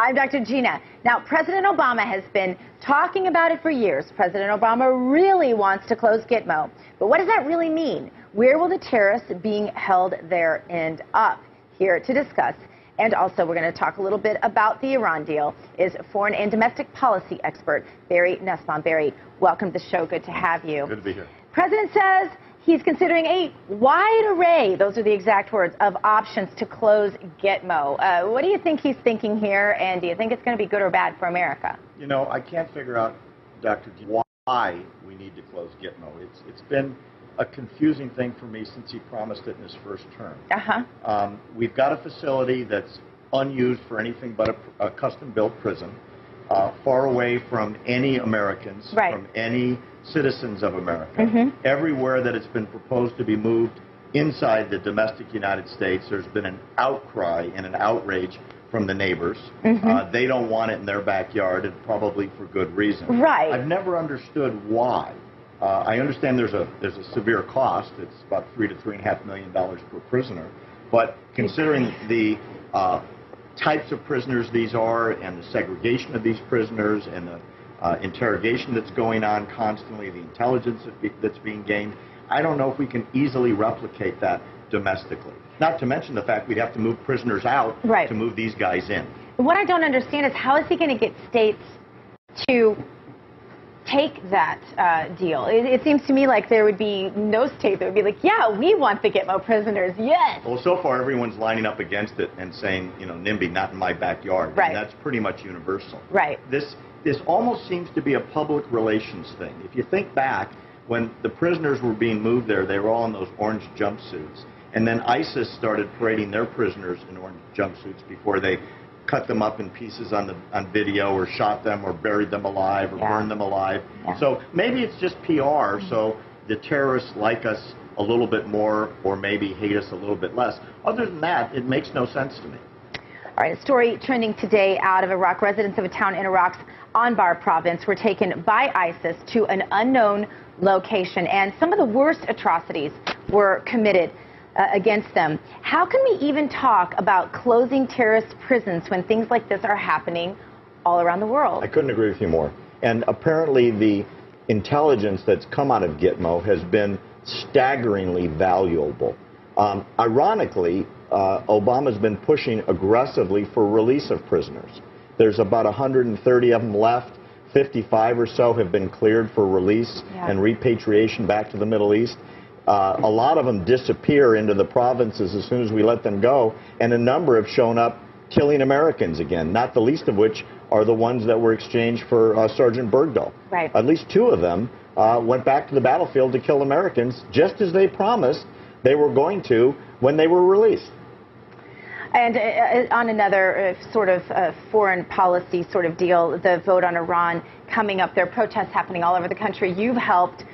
I'm Dr. Gina. Now, President Obama has been talking about it for years. President Obama really wants to close Gitmo. But what does that really mean? Where will the terrorists being held there end up? Here to discuss, and also we're going to talk a little bit about the Iran deal, is foreign and domestic policy expert Barry Nussbaum. Barry, welcome to the show. Good to have you. Good to be here. President says he's considering a wide array, those are the exact words, of options to close Gitmo. What do you think he's thinking here, and do you think it's going to be good or bad for America? You know, I can't figure out, Dr. G, why we need to close Gitmo. It's been a confusing thing for me since he promised it in his first term. We've got a facility that's unused for anything but a custom-built prison, far away from any Americans, from any citizens of America. Everywhere that it's been proposed to be moved inside the domestic United States, there's been an outcry and an outrage from the neighbors. They don't want it in their backyard, and probably for good reason. I've never understood why. I understand there's a severe cost. It's about $3 to $3.5 million per prisoner. But considering the types of prisoners these are, and the segregation of these prisoners, and the interrogation that's going on constantly, the intelligence that's being gained, I don't know if we can easily replicate that domestically. Not to mention the fact we'd have to move prisoners out to move these guys in. What I don't understand is how is he going to get states to take that deal? It seems to me like there would be no state that would be like, yeah, we want the Gitmo prisoners, yes. Well, so far everyone's lining up against it and saying, you know, NIMBY, not in my backyard. And that's pretty much universal. This almost seems to be a public relations thing. If you think back, when the prisoners were being moved there, they were all in those orange jumpsuits. And then ISIS started parading their prisoners in orange jumpsuits before they cut them up in pieces on video, or shot them, or buried them alive, or burned them alive. So maybe it's just PR, so the terrorists like us a little bit more, or maybe hate us a little bit less. Other than that, it makes no sense to me. All right, a story trending today out of Iraq. Residents of a town in Iraq's Anbar province were taken by ISIS to an unknown location, and some of the worst atrocities were committed against them. How can we even talk about closing terrorist prisons when things like this are happening all around the world? I couldn't agree with you more. And apparently the intelligence that's come out of Gitmo has been staggeringly valuable. Ironically, Obama's been pushing aggressively for release of prisoners. There's about 130 of them left. 55 or so have been cleared for release and repatriation back to the Middle East. A lot of them disappear into the provinces as soon as we let them go, and a number have shown up killing Americans again, not the least of which are the ones that were exchanged for Sergeant Bergdahl. At least 2 of them went back to the battlefield to kill Americans, just as they promised they were going to when they were released. And on another sort of foreign policy sort of deal, the vote on Iran coming up, there are protests happening all over the country. You've helped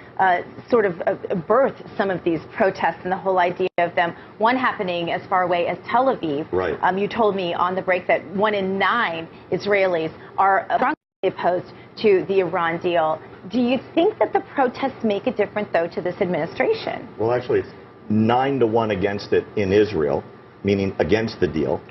sort of birth some of these protests and the whole idea of them, one happening as far away as Tel Aviv. You told me on the break that 1 in 9 Israelis are strongly opposed to the Iran deal. Do you think that the protests make a difference, though, to this administration? Well, actually, it's 9 to 1 against it in Israel, meaning against the deal.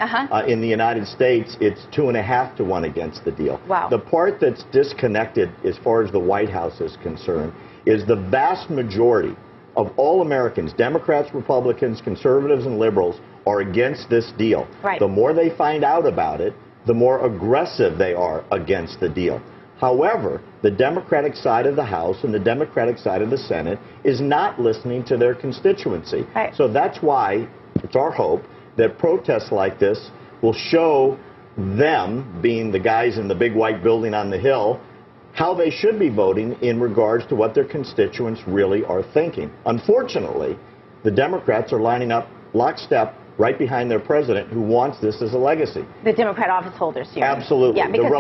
In the United States, it's 2.5 to 1 against the deal. The part that's disconnected as far as the White House is concerned is the vast majority of all Americans, Democrats, Republicans, conservatives, and liberals, are against this deal. The more they find out about it, the more aggressive they are against the deal. However, the Democratic side of the House and the Democratic side of the Senate is not listening to their constituency. So that's why it's our hope that protests like this will show them, being the guys in the big white building on the Hill, how they should be voting in regards to what their constituents really are thinking. Unfortunately, the Democrats are lining up lockstep right behind their president, who wants this as a legacy. The Democrat office holders, you mean? Absolutely. Yeah, because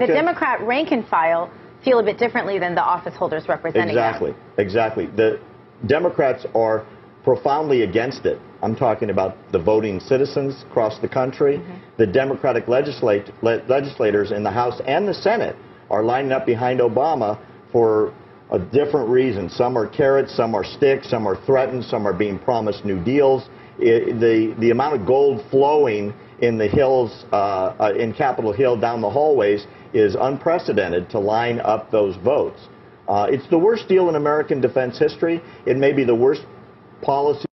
the Democrat rank and file feel a bit differently than the office holders representing them. Exactly. The Democrats are profoundly against it. I'm talking about the voting citizens across the country. The Democratic legislators in the House and the Senate are lining up behind Obama for a different reason. Some are carrots, some are sticks, some are threatened, some are being promised new deals. The amount of gold flowing in the hills, in Capitol Hill, down the hallways, is unprecedented to line up those votes. It's the worst deal in American defense history. It may be the worst policy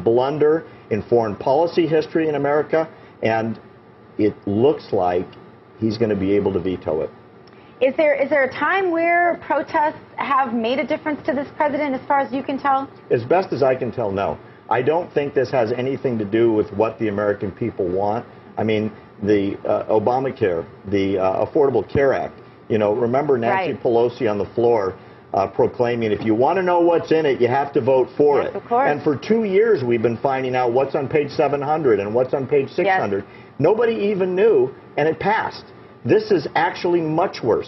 blunder in foreign policy history in America, and it looks like he's going to be able to veto it. Is there a time where protests have made a difference to this president, as far as you can tell? As best as I can tell, no. I don't think this has anything to do with what the American people want. I mean, the Obamacare, the Affordable Care Act, you know, remember Nancy Pelosi on the floor proclaiming, if you want to know what's in it, you have to vote for it. Of course. And for 2 years, we've been finding out what's on page 700 and what's on page 600. Yes. Nobody even knew, and it passed. This is actually much worse.